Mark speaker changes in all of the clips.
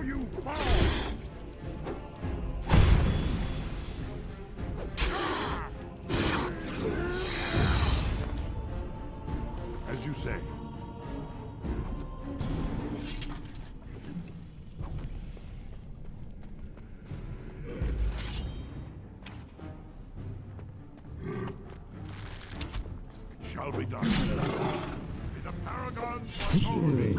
Speaker 1: you fall! As you say. It shall be done. May the paragons watch over me.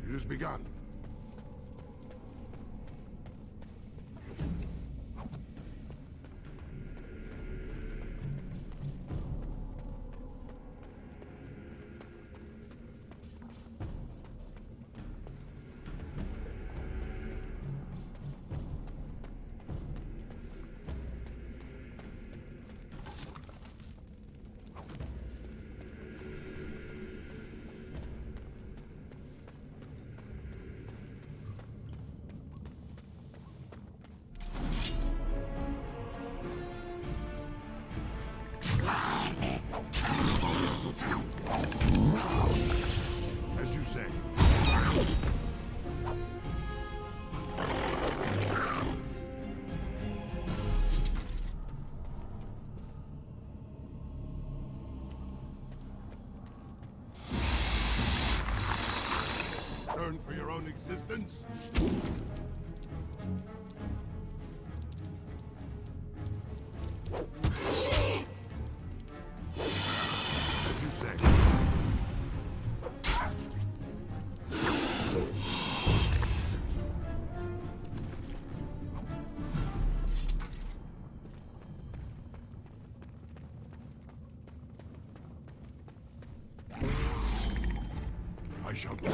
Speaker 1: It has begun. As you say. Turn for your own existence? I shall do.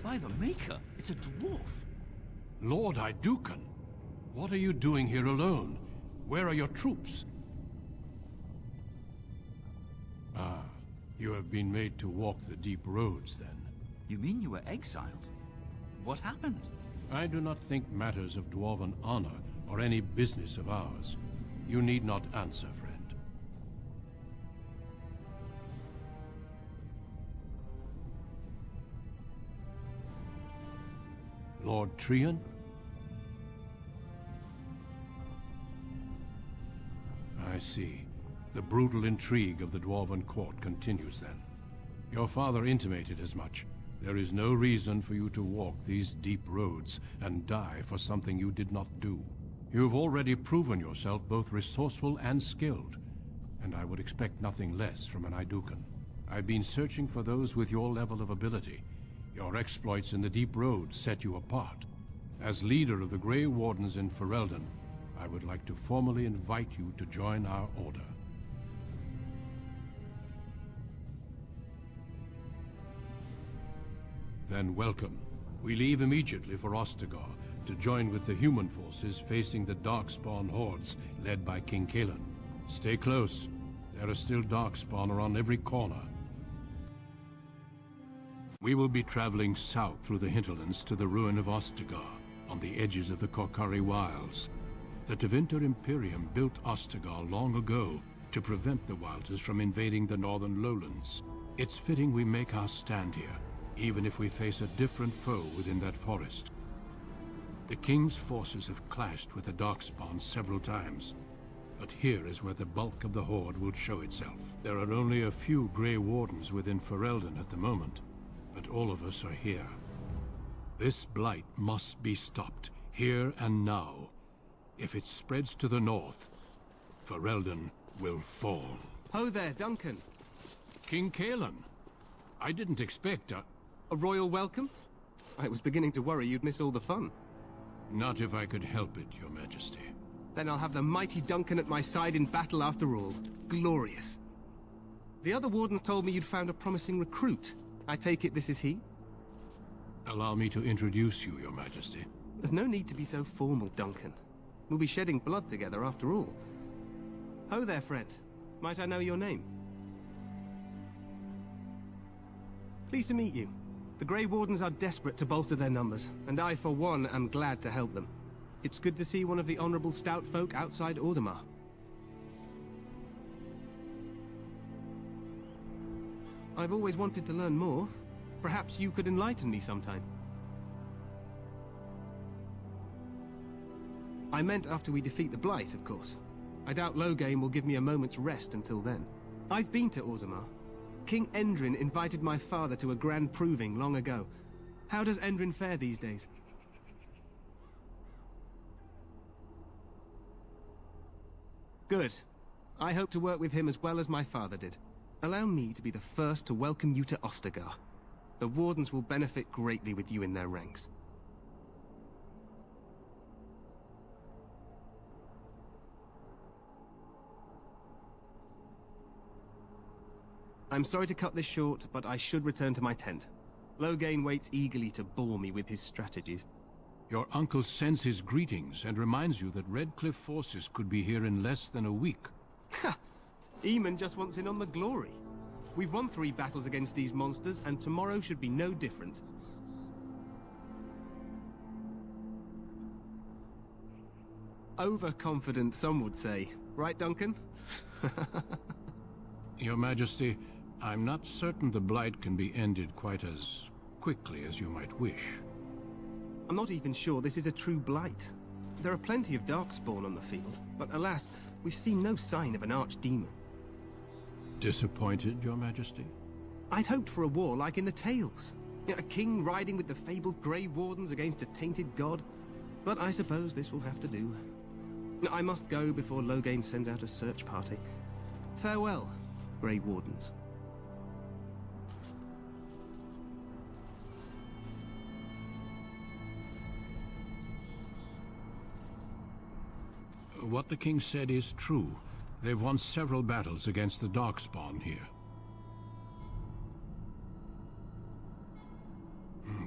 Speaker 2: By the Maker, it's a dwarf.
Speaker 3: Lord Idukan, what are you doing here alone? Where are your troops? Ah, you have been made to walk the deep roads, then.
Speaker 2: You mean you were exiled? What happened?
Speaker 3: I do not think matters of dwarven honor are any business of ours. You need not answer, friend. Lord Trian? I see. The brutal intrigue of the Dwarven court continues then. Your father intimated as much. There is no reason for you to walk these deep roads and die for something you did not do. You've already proven yourself both resourceful and skilled, and I would expect nothing less from an Idukan. I've been searching for those with your level of ability. Your exploits in the deep roads set you apart. As leader of the Grey Wardens in Ferelden, I would like to formally invite you to join our order. Then welcome. We leave immediately for Ostagar to join with the human forces facing the Darkspawn hordes led by King Kaelan. Stay close. There are still Darkspawn around every corner. We will be traveling south through the hinterlands to the ruin of Ostagar, on the edges of the Korcari Wilds. The Tevinter Imperium built Ostagar long ago to prevent the Wilders from invading the northern lowlands. It's fitting we make our stand here, even if we face a different foe within that forest. The King's forces have clashed with the Darkspawn several times, but here is where the bulk of the Horde will show itself. There are only a few Grey Wardens within Ferelden at the moment, but all of us are here. This blight must be stopped, here and now. If it spreads to the north, Ferelden will fall.
Speaker 4: Ho there, Duncan.
Speaker 3: King Kaelan, I didn't expect
Speaker 4: A royal welcome? I was beginning to worry you'd miss all the fun.
Speaker 3: Not if I could help it, Your Majesty.
Speaker 4: Then I'll have the mighty Duncan at my side in battle after all. Glorious. The other wardens told me you'd found a promising recruit. I take it this is he?
Speaker 3: Allow me to introduce you, Your Majesty.
Speaker 4: There's no need to be so formal, Duncan. We'll be shedding blood together after all. Ho there, friend. Might I know your name? Pleased to meet you. The Grey Wardens are desperate to bolster their numbers, and I, for one, am glad to help them. It's good to see one of the honorable stout folk outside Ordomar. I've always wanted to learn more. Perhaps you could enlighten me sometime. I meant after we defeat the Blight, of course. I doubt Loghain will give me a moment's rest until then. I've been to Ordomar. King Endrin invited my father to a grand proving long ago. How does Endrin fare these days? Good. I hope to work with him as well as my father did. Allow me to be the first to welcome you to Ostagar. The Wardens will benefit greatly with you in their ranks. I'm sorry to cut this short, but I should return to my tent. Loghain waits eagerly to bore me with his strategies.
Speaker 3: Your uncle sends his greetings and reminds you that Redcliffe forces could be here in less than a week.
Speaker 4: Ha! Eamon just wants in on the glory. We've won 3 battles against these monsters, and tomorrow should be no different. Overconfident, some would say. Right, Duncan?
Speaker 3: Your Majesty, I'm not certain the Blight can be ended quite as quickly as you might wish.
Speaker 4: I'm not even sure this is a true Blight. There are plenty of Darkspawn on the field, but alas, we've seen no sign of an Archdemon.
Speaker 3: Disappointed, Your Majesty?
Speaker 4: I'd hoped for a war like in the tales. A king riding with the fabled Grey Wardens against a tainted god. But I suppose this will have to do. I must go before Loghain sends out a search party. Farewell, Grey Wardens.
Speaker 3: What the king said is true. They've won several battles against the Darkspawn here.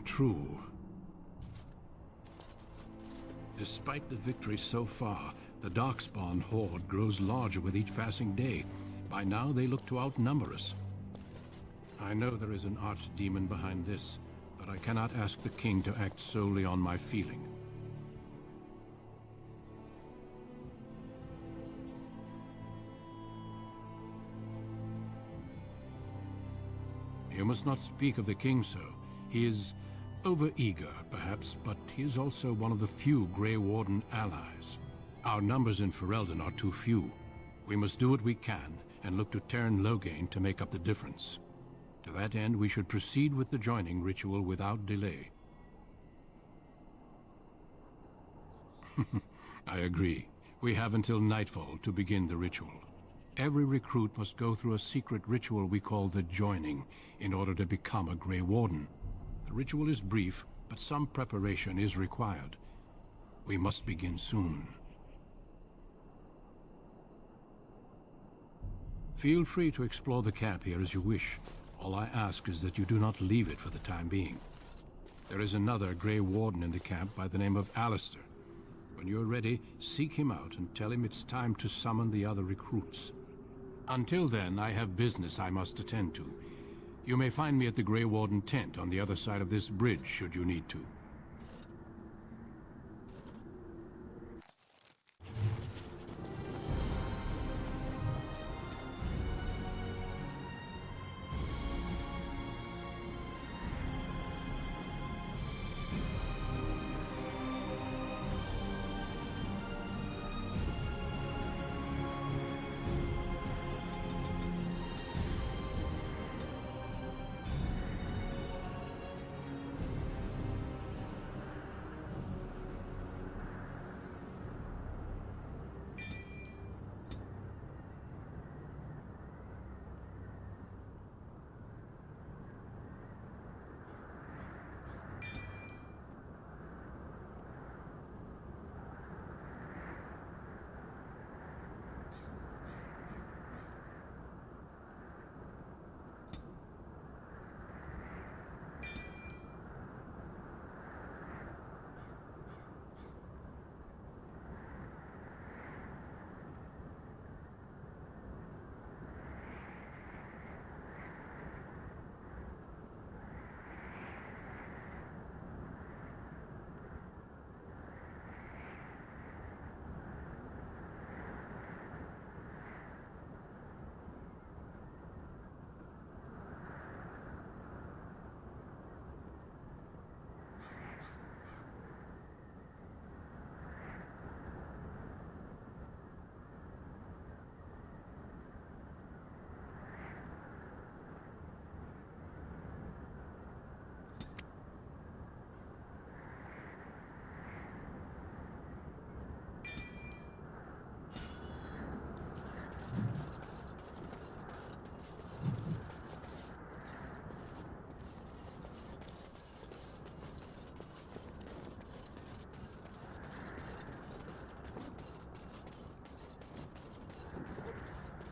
Speaker 3: True. Despite the victory so far, the Darkspawn horde grows larger with each passing day. By now, they look to outnumber us. I know there is an archdemon behind this, but I cannot ask the king to act solely on my feeling. You must not speak of the king so. He is overeager, perhaps, but he is also one of the few Grey Warden allies. Our numbers in Ferelden are too few. We must do what we can, and look to Teyrn Loghain to make up the difference. To that end, we should proceed with the joining ritual without delay. I agree. We have until nightfall to begin the ritual. Every recruit must go through a secret ritual we call the joining in order to become a Grey Warden. The ritual is brief, but some preparation is required. We must begin soon. Feel free to explore the camp here as you wish. All I ask is that you do not leave it for the time being. There is another Grey Warden in the camp by the name of Alistair. When you are ready, seek him out and tell him it's time to summon the other recruits. Until then, I have business I must attend to. You may find me at the Grey Warden tent on the other side of this bridge, should you need to.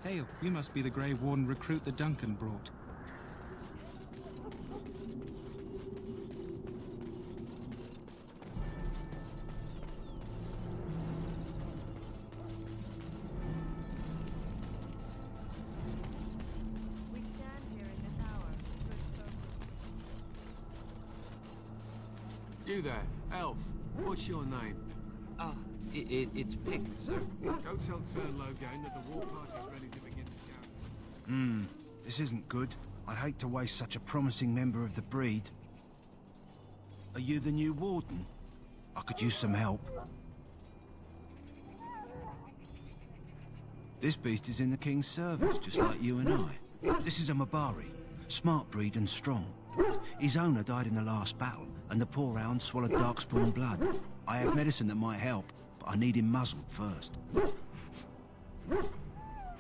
Speaker 5: Hail, you must be the Grey Warden recruit that Duncan brought.
Speaker 6: We stand here in this hour, good folk.
Speaker 7: You there, elf. What's your name?
Speaker 5: It's Pick, sir.
Speaker 7: Go tell Turn Logain that the war party's ready to begin to gather.
Speaker 2: This isn't good. I'd hate to waste such a promising member of the breed. Are you the new warden? I could use some help. This beast is in the king's service, just like you and I. This is a Mabari, smart breed and strong. His owner died in the last battle, and the poor hound swallowed Darkspawn blood. I have medicine that might help, but I need him muzzled first.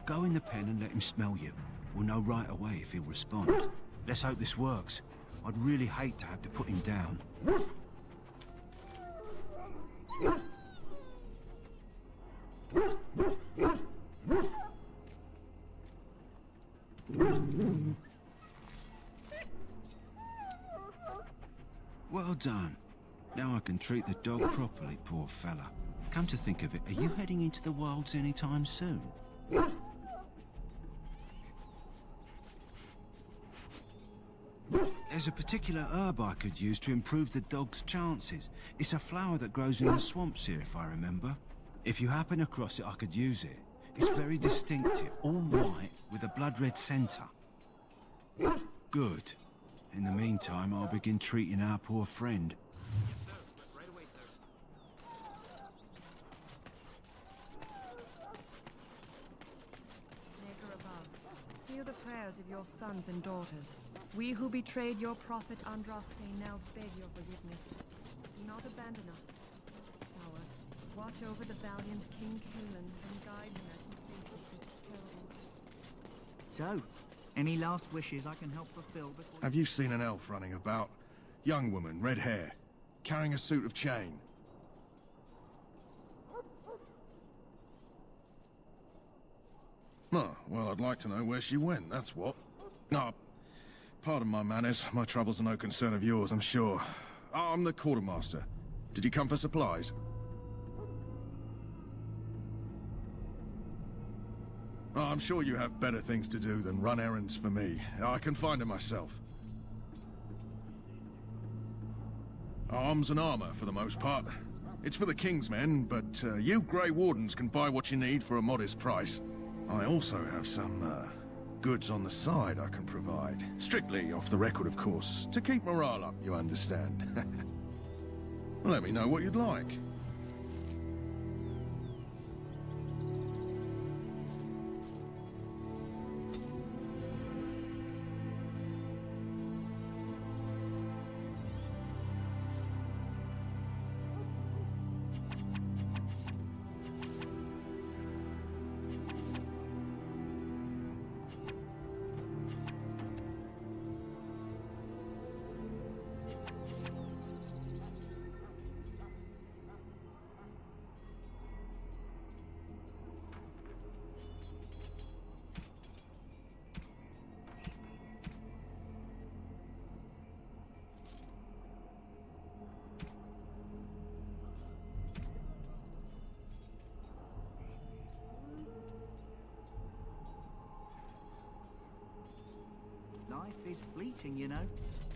Speaker 2: Go in the pen and let him smell you. We'll know right away if he'll respond. Let's hope this works. I'd really hate to have to put him down. Well done. Now I can treat the dog properly, poor fella. Come to think of it, are you heading into the wilds anytime soon? There's a particular herb I could use to improve the dog's chances. It's a flower that grows in the swamps here, if I remember. If you happen across it, I could use it. It's very distinctive, all white, with a blood-red centre. Good. In the meantime, I'll begin treating our poor friend.
Speaker 6: Maker above, hear the prayers of your sons and daughters. We who betrayed your prophet Andraste now beg your forgiveness. Do not abandon us. Howard, watch over the valiant King Kulan and guide him as he faces this terrible.
Speaker 8: So, any last wishes I can help fulfill before...
Speaker 1: Have you seen an elf running about? Young woman, red hair, carrying a suit of chain. Oh, well, I'd like to know where she went, that's what. Ah, pardon my manners. My troubles are no concern of yours, I'm sure. I'm the quartermaster. Did you come for supplies? Oh, I'm sure you have better things to do than run errands for me. I can find her myself. Arms and armor, for the most part. It's for the King's men, but you Grey Wardens can buy what you need for a modest price. I also have some, goods on the side I can provide. Strictly off the record, of course. To keep morale up, you understand. Let me know what you'd like.
Speaker 8: Life is fleeting, you know.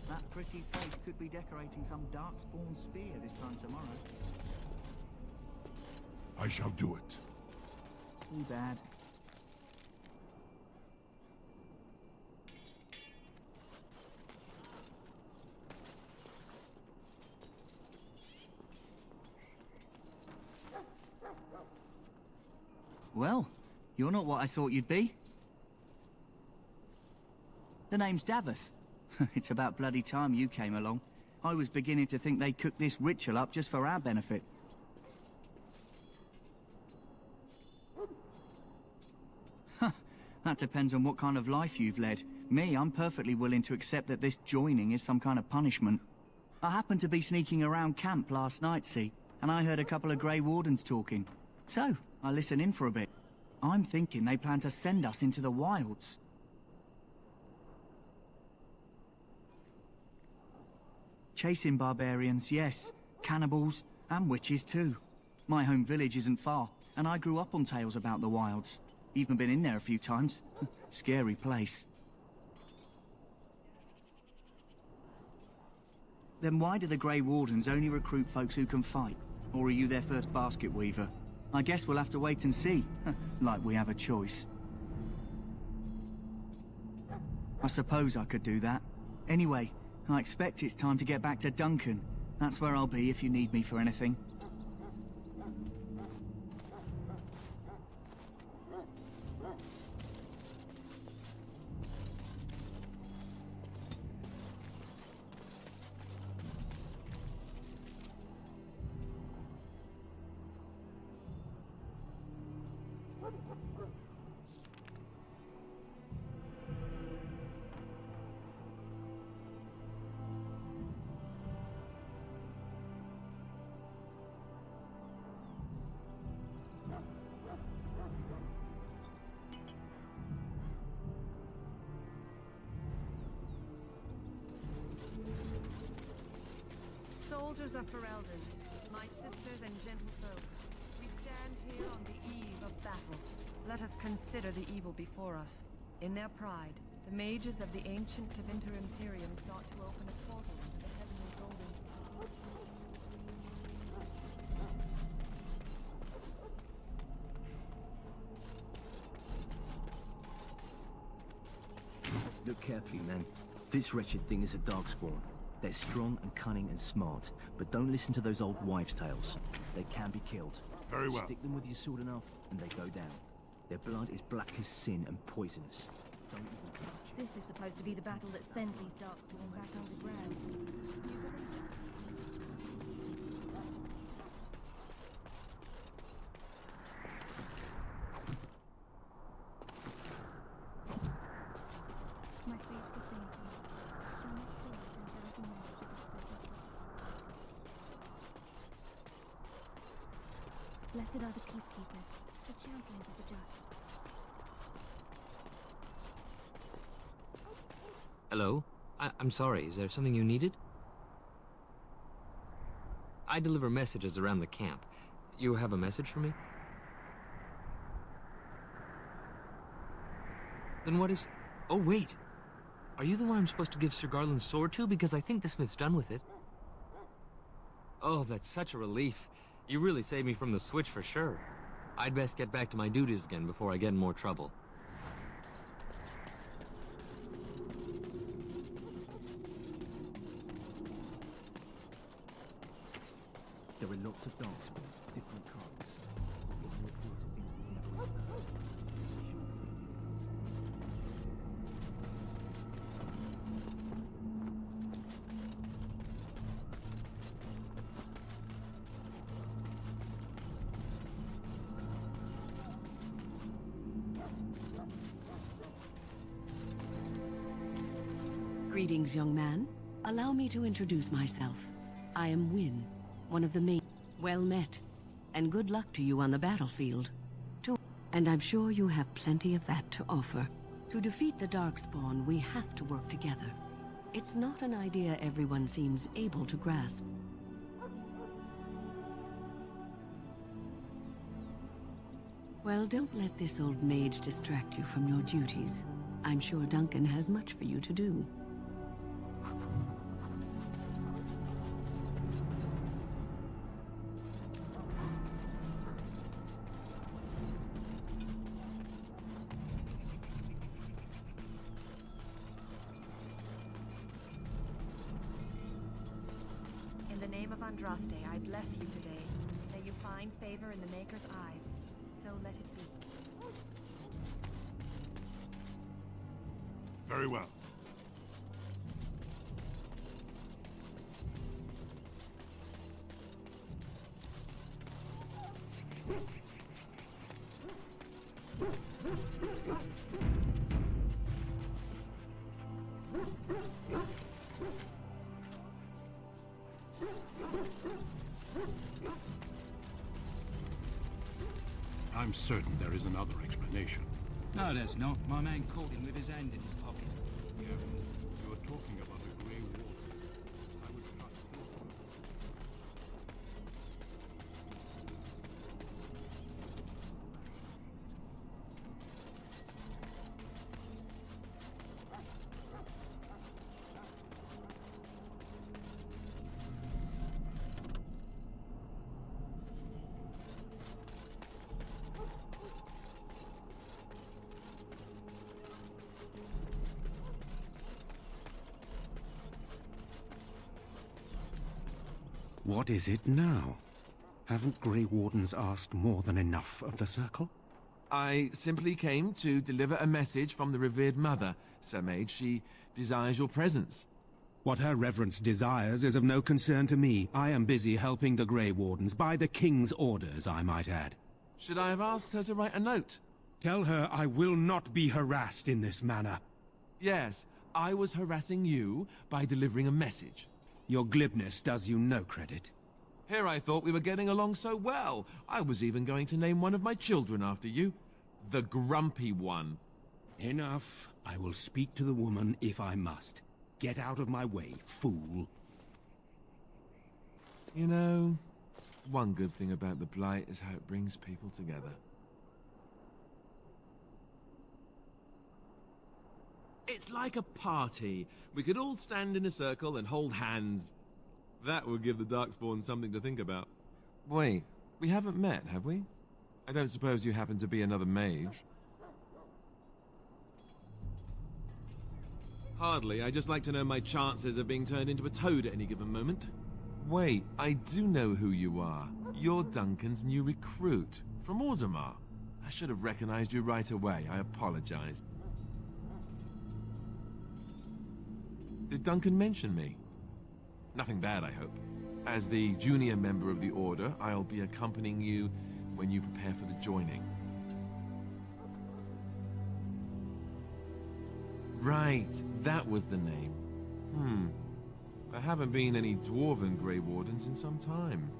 Speaker 8: That pretty face could be decorating some Darkspawn spear this time tomorrow.
Speaker 1: I shall do it.
Speaker 8: Too bad. Well, you're not what I thought you'd be. The name's Daveth. It's about bloody time you came along. I was beginning to think they cooked this ritual up just for our benefit. Huh, that depends on what kind of life you've led. Me, I'm perfectly willing to accept that this joining is some kind of punishment. I happened to be sneaking around camp last night, see, and I heard a couple of Grey Wardens talking. So, I listened in for a bit. I'm thinking they plan to send us into the wilds. Chasing barbarians, yes. Cannibals, and witches too. My home village isn't far, and I grew up on tales about the wilds. Even been in there a few times. Scary place. Then why do the Grey Wardens only recruit folks who can fight? Or are you their first basket weaver? I guess we'll have to wait and see. Like we have a choice. I suppose I could do that. Anyway, I expect it's time to get back to Duncan. That's where I'll be if you need me for anything.
Speaker 6: Soldiers of Ferelden, my sisters and gentlefolk, we stand here on the eve of battle. Let us consider the evil before us. In their pride, the mages of the ancient Tevinter Imperium sought to open a portal into the heavenly golden...
Speaker 9: Look carefully, man. This wretched thing is a Darkspawn. They're strong and cunning and smart, but don't listen to those old wives' tales. They can be killed.
Speaker 3: Very well.
Speaker 9: Stick them with your sword enough, and they go down. Their blood is black as sin and poisonous. Don't even touch it.
Speaker 10: This is supposed to be the battle that sends these Darkspawn back underground. My faith sustains me. Shall not fail to encounter the knowledge of this precious trust. Blessed are the peacekeepers, the champions of the just.
Speaker 5: Hello? I'm sorry, is there something you needed? I deliver messages around the camp. You have a message for me? Then what is... Oh, wait! Are you the one I'm supposed to give Sir Garland's sword to? Because I think the smith's done with it. Oh, that's such a relief. You really saved me from the switch for sure. I'd best get back to my duties again before I get in more trouble.
Speaker 9: There are lots of Darkspawn, different kinds.
Speaker 11: Greetings, young man. Allow me to introduce myself. I am Wynne, one of the main... Well met, and good luck to you on the battlefield. And I'm sure you have plenty of that to offer. To defeat the Darkspawn, we have to work together. It's not an idea everyone seems able to grasp. Well, don't let this old mage distract you from your duties. I'm sure Duncan has much for you to do.
Speaker 6: In the name of Andraste, I bless you today. May you find favor in the Maker's eyes. So let it be.
Speaker 3: Very well. I'm certain there is another explanation.
Speaker 2: No, there's not. My man caught him with his hand in his pocket.
Speaker 3: Yeah, you were talking about the Grey Wardens. I would trust you.
Speaker 12: What is it now? Haven't Grey Wardens asked more than enough of the Circle?
Speaker 13: I simply came to deliver a message from the revered mother, Sir Mage. She desires your presence.
Speaker 12: What her reverence desires is of no concern to me. I am busy helping the Grey Wardens, by the King's orders, I might add.
Speaker 13: Should I have asked her to write a note?
Speaker 12: Tell her I will not be harassed in this manner.
Speaker 13: Yes, I was harassing you by delivering a message.
Speaker 12: Your glibness does you no credit.
Speaker 13: Here I thought we were getting along so well. I was even going to name one of my children after you. The Grumpy One.
Speaker 12: Enough. I will speak to the woman if I must. Get out of my way, fool.
Speaker 13: You know, one good thing about the Blight is how it brings people together. It's like a party. We could all stand in a circle and hold hands. That would give the Darkspawn something to think about. Wait, we haven't met, have we? I don't suppose you happen to be another mage? Hardly. I just like to know my chances of being turned into a toad at any given moment. Wait, I do know who you are. You're Duncan's new recruit, from Orzammar. I should have recognized you right away. I apologize. Did Duncan mention me? Nothing bad, I hope. As the junior member of the Order, I'll be accompanying you when you prepare for the joining. Right, that was the name. There haven't been any Dwarven Grey Wardens in some time.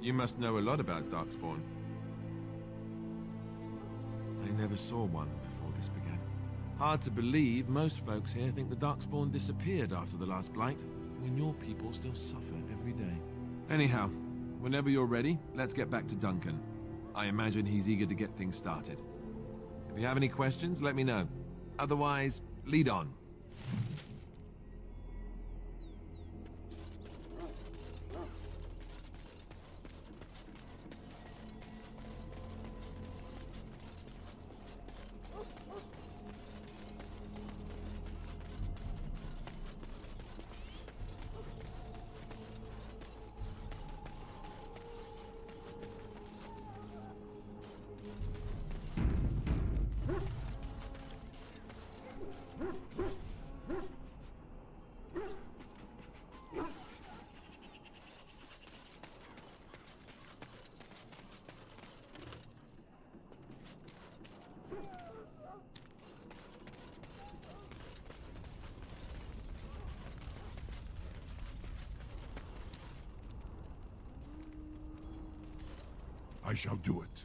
Speaker 13: You must know a lot about Darkspawn. I never saw one before this began. Hard to believe most folks here think the Darkspawn disappeared after the last Blight, when your people still suffer every day. Anyhow, whenever you're ready, let's get back to Duncan. I imagine he's eager to get things started. If you have any questions, let me know. Otherwise, lead on.
Speaker 14: I shall do it.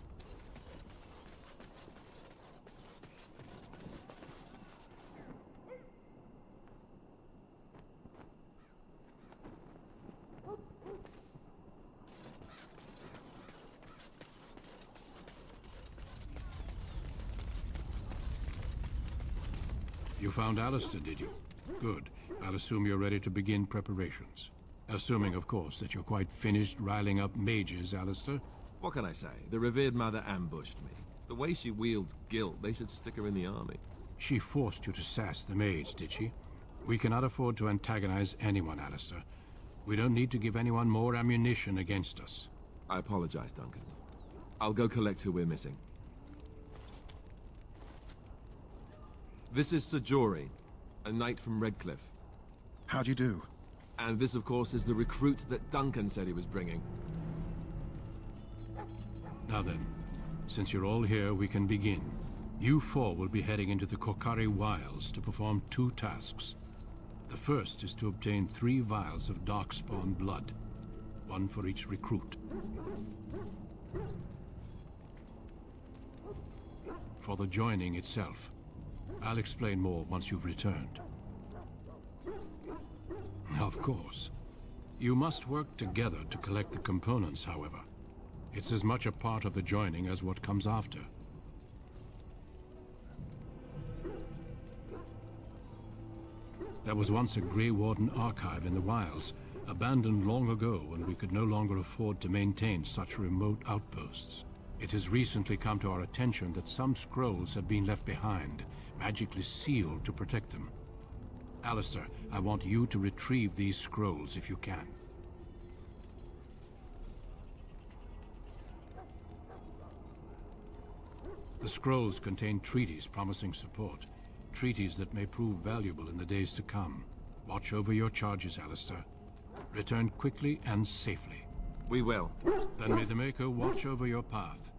Speaker 3: You found Alistair, did you? Good. I'll assume you're ready to begin preparations. Assuming, of course, that you're quite finished riling up mages, Alistair.
Speaker 13: What can I say? The revered mother ambushed me. The way she wields guilt, they should stick her in the army.
Speaker 3: She forced you to sass the mage, did she? We cannot afford to antagonize anyone, Alistair. We don't need to give anyone more ammunition against us.
Speaker 13: I apologize, Duncan. I'll go collect who we're missing. This is Sir Jory, a knight from Redcliffe.
Speaker 1: How do you do?
Speaker 13: And this, of course, is the recruit that Duncan said he was bringing.
Speaker 3: Now then, since you're all here, we can begin. You four will be heading into the Korcari Wilds to perform 2 tasks. The first is to obtain 3 vials of Darkspawn blood, 1 for each recruit. for the joining itself. I'll explain more once you've returned. Of course. You must work together to collect the components, however. It's as much a part of the joining as what comes after. There was once a Grey Warden archive in the wilds, abandoned long ago when we could no longer afford to maintain such remote outposts. It has recently come to our attention that some scrolls have been left behind, magically sealed to protect them. Alistair, I want you to retrieve these scrolls if you can. The scrolls contain treaties promising support. Treaties that may prove valuable in the days to come. Watch over your charges, Alistair. Return quickly and safely.
Speaker 13: We will.
Speaker 3: Then may the Maker watch over your path.